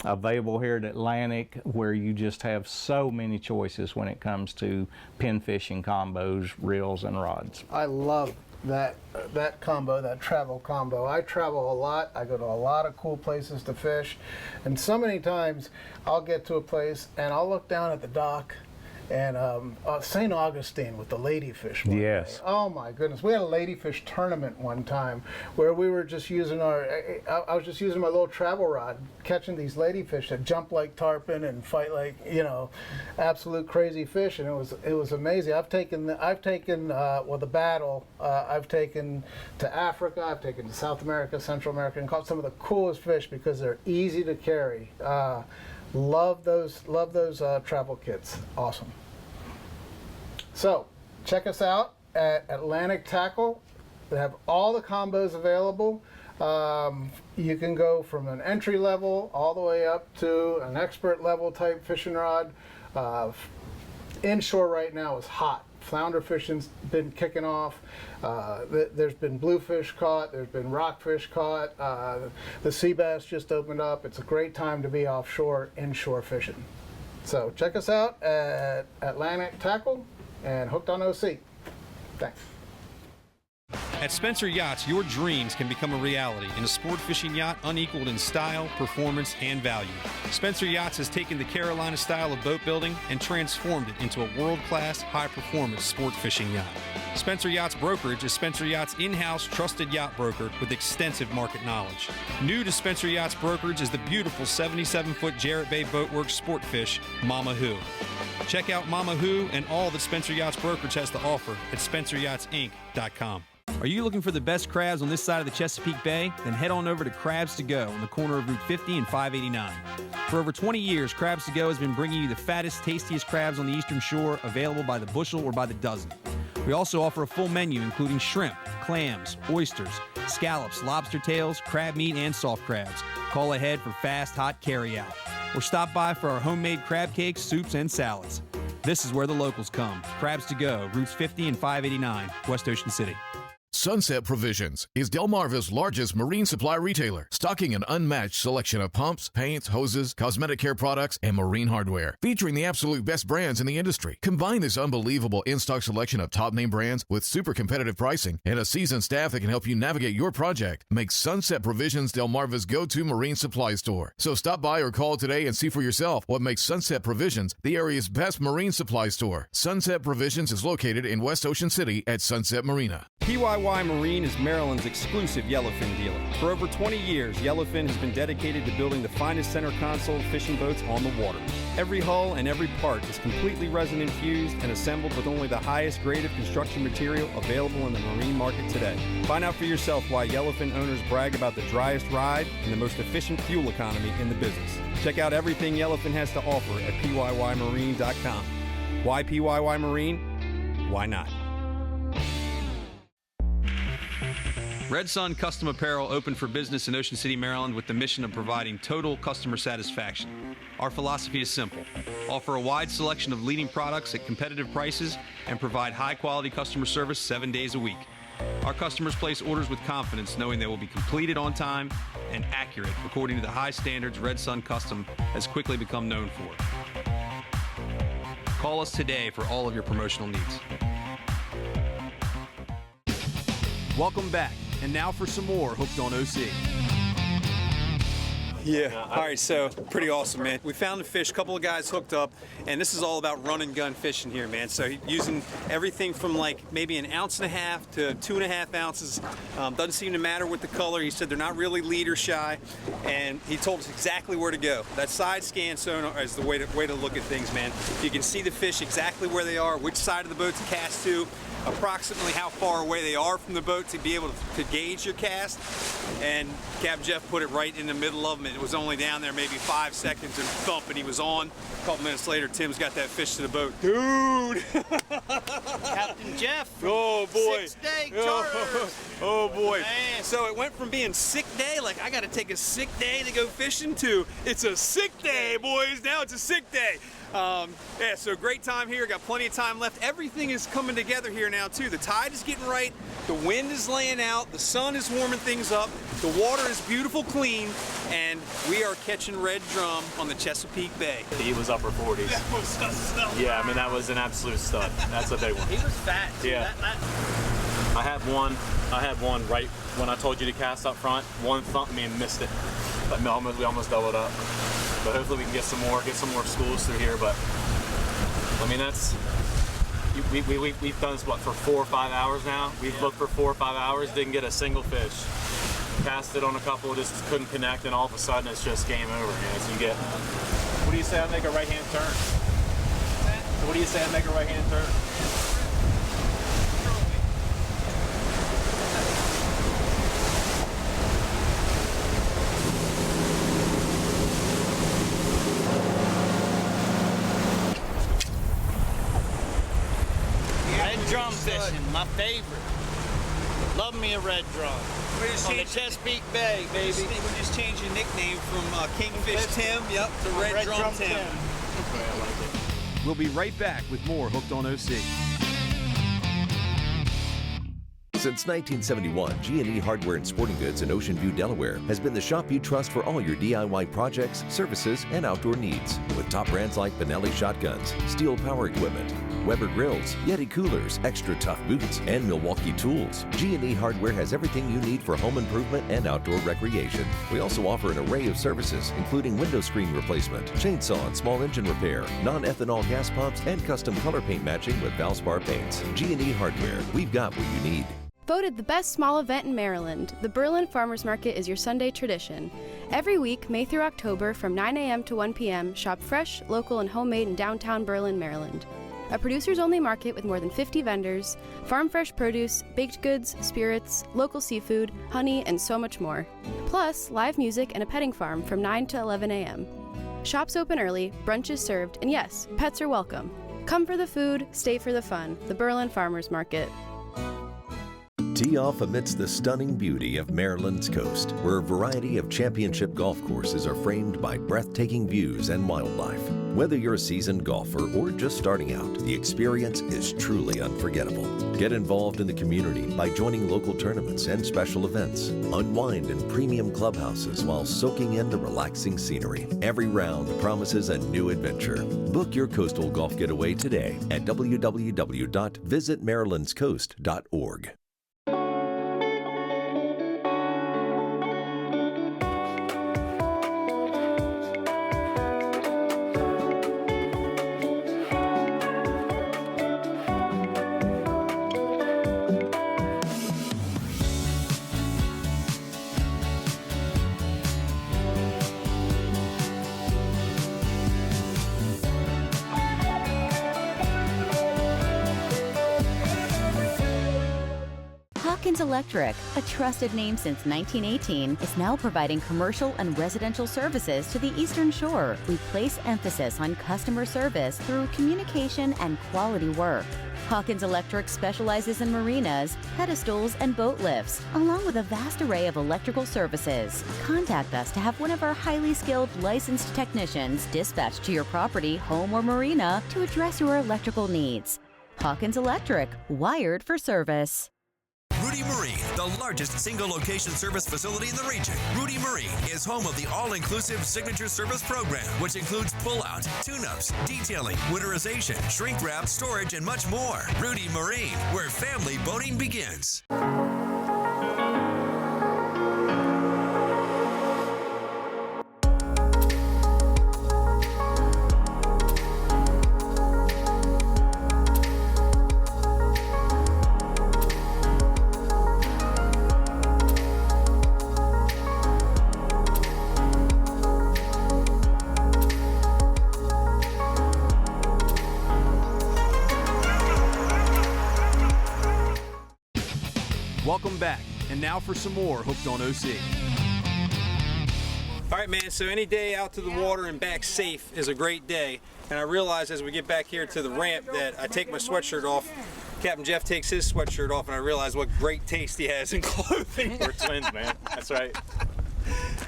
Available here at Atlantic, where you just have so many choices when it comes to pin fishing combos, reels, and rods. I love that combo, that travel combo. I travel a lot. I go to a lot of cool places to fish, and so many times I'll get to a place and I'll look down at the dock and St. Augustine with the ladyfish one day. Oh my goodness, we had a ladyfish tournament one time where we were just using I was just using my little travel rod, catching these ladyfish that jump like tarpon and fight like, you know, absolute crazy fish, and it was amazing. I've taken well, the Battle, I've taken to Africa, I've taken to South America, Central America, and caught some of the coolest fish because they're easy to carry. Love those travel kits. Awesome. So check us out at Atlantic Tackle. They have all the combos available. You can go from an entry level all the way up to an expert level type fishing rod. Inshore right now is hot. Flounder fishing's been kicking off. There's been bluefish caught. There's been rockfish caught. The sea bass just opened up. It's a great time to be offshore, inshore fishing. So check us out at Atlantic Tackle and Hooked on OC. Thanks. At Spencer Yachts, your dreams can become a reality in a sport fishing yacht unequaled in style, performance, and value. Spencer Yachts has taken the Carolina style of boat building and transformed it into a world-class, high-performance sport fishing yacht. Spencer Yachts Brokerage is Spencer Yachts' in-house trusted yacht broker with extensive market knowledge. New to Spencer Yachts Brokerage is the beautiful 77-foot Jarrett Bay Boatworks Sportfish, Mama Who. Check out Mama Who and all that Spencer Yachts Brokerage has to offer at SpencerYachtsInc.com. Are you looking for the best crabs on this side of the Chesapeake Bay? Then head on over to Crabs to Go on the corner of Route 50 and 589. For over 20 years, Crabs to Go has been bringing you the fattest, tastiest crabs on the Eastern Shore, available by the bushel or by the dozen. We also offer a full menu including shrimp, clams, oysters, scallops, lobster tails, crab meat, and soft crabs. Call ahead for fast, hot carry-out. or stop by for our homemade crab cakes, soups, and salads. This is where the locals come. Crabs to Go, routes 50 and 589, West Ocean City. Sunset Provisions is Delmarva's largest marine supply retailer, stocking an unmatched selection of pumps, paints, hoses, cosmetic care products, and marine hardware, featuring the absolute best brands in the industry. Combine this unbelievable in-stock selection of top-name brands with super competitive pricing and a seasoned staff that can help you navigate your project. Make Sunset Provisions Delmarva's go-to marine supply store. So stop by or call today and see for yourself what makes Sunset Provisions the area's best marine supply store. Sunset Provisions is located in West Ocean City at Sunset Marina. PYY Marine is Maryland's exclusive yellowfin dealer. For over 20 years, Yellowfin has been dedicated to building the finest center console fishing boats on the water. Every hull and every part is completely resin infused and assembled with only the highest grade of construction material available in the marine market today. Find out for yourself why Yellowfin owners brag about the driest ride and the most efficient fuel economy in the business. Check out everything Yellowfin has to offer at PYYmarine.com. Why PYY Marine? Why not? Red Sun Custom Apparel opened for business in Ocean City, Maryland with the mission of providing total customer satisfaction. Our philosophy is simple. Offer a wide selection of leading products at competitive prices and provide high-quality customer service 7 days a week. Our customers place orders with confidence knowing they will be completed on time and accurate according to the high standards Red Sun Custom has quickly become known for. Call us today for all of your promotional needs. Welcome back. And now for some more Hooked on OC. Yeah, all right, so pretty awesome, man. We found the fish, a couple of guys hooked up, and this is all about run and gun fishing here, man. So using everything from like maybe 1.5 ounces to 2.5 ounces. Doesn't seem to matter with the color. He said they're not really leader shy, and he told us exactly where to go. That side scan sonar is the way to look at things, man. You can see the fish exactly where they are, which side of the boat to cast to, approximately how far away they are from the boat to be able to gauge your cast. And Cap Jeff put it right in the middle of them. It was only down there maybe 5 seconds and thump, and he was on. A couple minutes later, Tim's got that fish to the boat. Dude! Captain Jeff. Oh boy. 6 day charter. Oh boy. Man. So it went from being sick day, like I gotta take a sick day to go fishing, to it's a sick day, boys. Now it's a sick day. Yeah, so great time here. Got plenty of time left. Everything is coming together here now too. The tide is getting right. The wind is laying out. The sun is warming things up. The water is beautiful, clean, and we are catching red drum on the Chesapeake Bay. He was upper 40s. That was a stud. Yeah, I mean that was an absolute stud. That's a big one. He was fat too. Yeah. I had one right when I told you to cast up front. One thump me and missed it. But we almost doubled up. But hopefully we can get some more schools through here. But I mean we've done this what for 4 or 5 hours now. We've looked for 4 or 5 hours, didn't get a single fish. Casted on a couple, just couldn't connect, and all of a sudden it's just game over. So you get. What do you say? I make a right-hand turn. So what do you say? I make a right-hand turn. Drum fishing, my favorite. Love me a red drum. On the Chesapeake Bay, baby. We just changed your nickname from Kingfish Tim, to Red Drum Tim. We'll be right back with more Hooked on OC. Since 1971, G&E Hardware and Sporting Goods in Ocean View, Delaware has been the shop you trust for all your DIY projects, services, and outdoor needs. With top brands like Benelli shotguns, Steel power equipment, Weber grills, Yeti coolers, extra tough boots, and Milwaukee tools. G&E Hardware has everything you need for home improvement and outdoor recreation. We also offer an array of services, including window screen replacement, chainsaw and small engine repair, non-ethanol gas pumps, and custom color paint matching with Valspar paints. G&E Hardware, we've got what you need. Voted the best small event in Maryland, the Berlin Farmers Market is your Sunday tradition. Every week, May through October, from 9 a.m. to 1 p.m., shop fresh, local, and homemade in downtown Berlin, Maryland. A producers-only market with more than 50 vendors, farm-fresh produce, baked goods, spirits, local seafood, honey, and so much more. Plus, live music and a petting farm from 9 to 11 a.m. Shops open early, brunch is served, and yes, pets are welcome. Come for the food, stay for the fun. The Berlin Farmers Market. Tee off amidst the stunning beauty of Maryland's coast, where a variety of championship golf courses are framed by breathtaking views and wildlife. Whether you're a seasoned golfer or just starting out, the experience is truly unforgettable. Get involved in the community by joining local tournaments and special events. Unwind in premium clubhouses while soaking in the relaxing scenery. Every round promises a new adventure. Book your coastal golf getaway today at www.visitmarylandscoast.org. Electric, a trusted name since 1918, is now providing commercial and residential services to the Eastern Shore. We place emphasis on customer service through communication and quality work. Hawkins Electric specializes in marinas, pedestals, and boat lifts, along with a vast array of electrical services. Contact us to have one of our highly skilled licensed technicians dispatched to your property, home, or marina to address your electrical needs. Hawkins Electric, wired for service. Rudy Marine, the largest single-location service facility in the region. Rudy Marine is home of the all-inclusive signature service program, which includes pull-out, tune-ups, detailing, winterization, shrink wrap, storage, and much more. Rudy Marine, where family boating begins. Welcome back, and now for some more Hooked on OC. All right, man, so any day out to the water and back safe is a great day, and I realize as we get back here to the ramp that I take my sweatshirt off, Captain Jeff takes his sweatshirt off, and I realize what great taste he has in clothing. We're twins, man. That's right.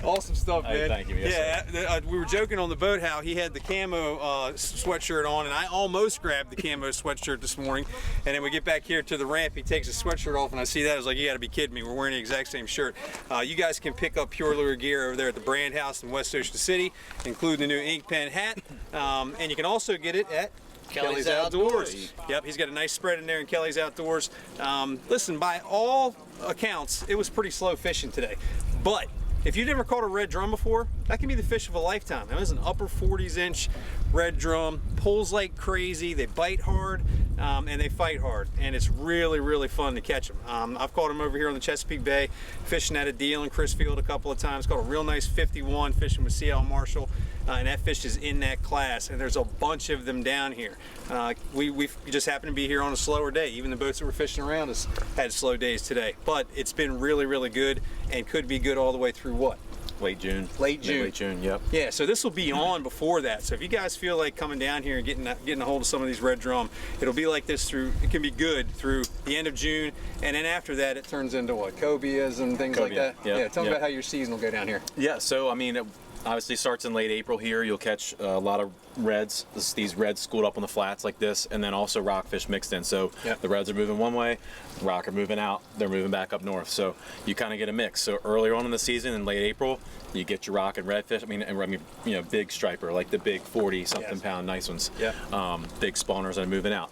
Awesome stuff, man. Hey, thank you. Yes, yeah, we were joking on the boat how he had the camo sweatshirt on, and I almost grabbed the camo sweatshirt this morning. And then we get back here to the ramp, he takes his sweatshirt off, and I see that. I was like, you got to be kidding me. We're wearing the exact same shirt. You guys can pick up Pure Lure gear over there at the Brand House in West Ocean City, including the new ink pen hat. And you can also get it at Kelly's Outdoors. Yep, he's got a nice spread in there in Kelly's Outdoors. Listen, by all accounts, it was pretty slow fishing today. But if you've never caught a red drum before, that can be the fish of a lifetime. That was an upper 40s inch red drum, pulls like crazy, they bite hard, and they fight hard, and it's really, really fun to catch them. I've caught them over here on the Chesapeake Bay, fishing at a deal in Chrisfield a couple of times. Caught a real nice 51 fishing with CL Marshall, and that fish is in that class, and there's a bunch of them down here. We just happened to be here on a slower day. Even the boats that were fishing around us had slow days today, but it's been really, really good, and could be good all the way through what? Late June. Late June. Late June, yep. Yeah, so this will be on before that. So if you guys feel like coming down here and getting a hold of some of these red drum, it'll be like this through, it can be good through the end of June, and then after that it turns into what? Cobias and things like that? Yep. Yeah, tell me about how your season will go down here. Yeah, so I mean, it obviously starts in late April here. You'll catch a lot of reds, these reds schooled up on the flats like this, and then also rockfish mixed in. So the reds are moving one way, rock are moving out, they're moving back up north. So you kind of get a mix. So earlier on in the season, in late April, you get your rock and redfish. I mean, you know, big striper, like the big 40-something pound nice ones. Yeah. Big spawners are moving out.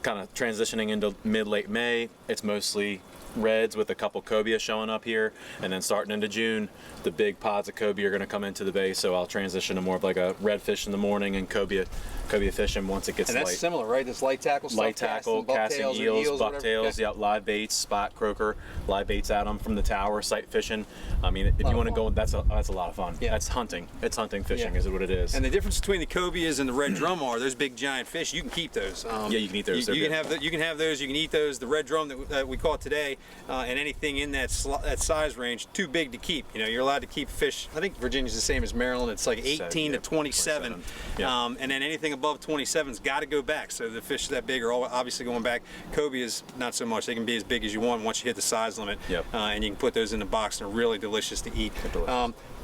Kind of transitioning into mid-late May, it's mostly reds with a couple cobia showing up here, and then starting into June, the big pods of cobia are going to come into the bay, so I'll transition to more of like a redfish in the morning and cobia fishing once it gets light. And that's similar, right? This light tackle stuff? Light tackle, casting eels, bucktails, yeah, live baits, spot croaker, live baits at them from the tower, sight fishing. I mean, if you want to go, that's a lot of fun. Yeah. That's hunting. It's hunting fishing is what it is. And the difference between the cobias and the red drum are those big giant fish. You can keep those. Yeah, you can eat those. You can have those. You can eat those. The red drum that we caught today, and anything in that size range, too big to keep. You know, you're allowed to keep fish. I think Virginia's the same as Maryland. It's like 18 to 27, and then anything above 27's got to go back. So the fish that big are all obviously going back. Cobia is not so much. They can be as big as you want once you hit the size limit, and you can put those in the box, and they're really delicious to eat.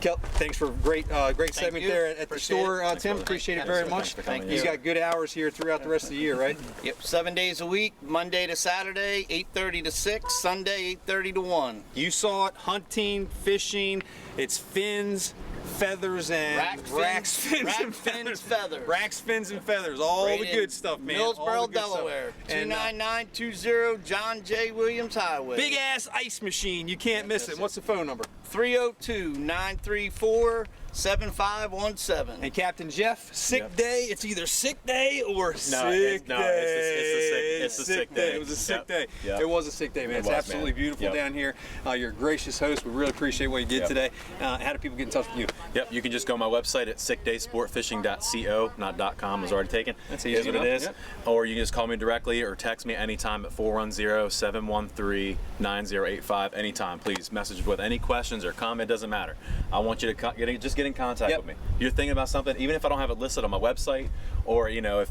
Kel, thanks for a great segment there at the store, Tim. Appreciate it very much. He's got good hours here throughout the rest of the year, right? Yep, 7 days a week, Monday to Saturday, 8:30 to 6, Sunday 8:30 to 1. You saw it, hunting, fishing. It's fins, feathers, and racks, fins, and feathers. All the good stuff, man. Millsboro, Delaware. 29920 John J. Williams Highway. Big ass ice machine. You can't miss it. What's the phone number? 302-934-7517. And Captain Jeff, sick day. It's either sick day or sick day. It's a sick day. It was a sick day. It was a sick day, man. It's absolutely beautiful down here. You're a gracious host. We really appreciate what you did today. How do people get in touch with you? Yep, you can just go on my website at sickdaysportfishing.co, not .com was already taken. That's easy. Is what it is. Or you can just call me directly or text me anytime at 410-713-9085. Anytime, please. Message with any questions or comment, doesn't matter. I want you to just get in contact with me. You're thinking about something, even if I don't have it listed on my website, or if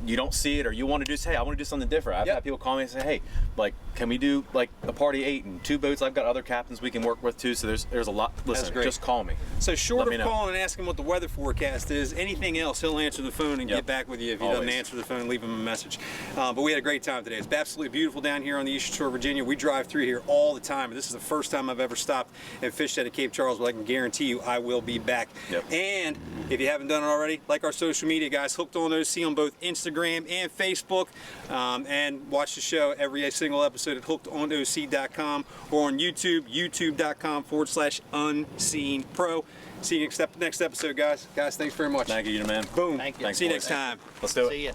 you don't see it, or you want to just, hey, I want to do something different. I've had people call me and say, hey, like, can we do like a party 8 and 2 boats? I've got other captains we can work with too, so there's a lot. Listen, just call me. So short of calling and asking what the weather forecast is, anything else, he'll answer the phone and get back with you. If he doesn't answer the phone, leave him a message. But we had a great time today. It's absolutely beautiful down here on the Eastern Shore of Virginia. We drive through here all the time. This is the first time I've ever stopped and fished at a Cape Charles, but I can guarantee you I will be back. And if you haven't done it already, like our social media guys, Hooked on OC on both Instagram and Facebook, and watch the show every single episode at hookedonoc.com or on YouTube, youtube.com/Unscene Pro. See you next episode, guys. Guys, thanks very much. Thank you, man. Boom. Thank you. See you next time. Let's do it. See ya.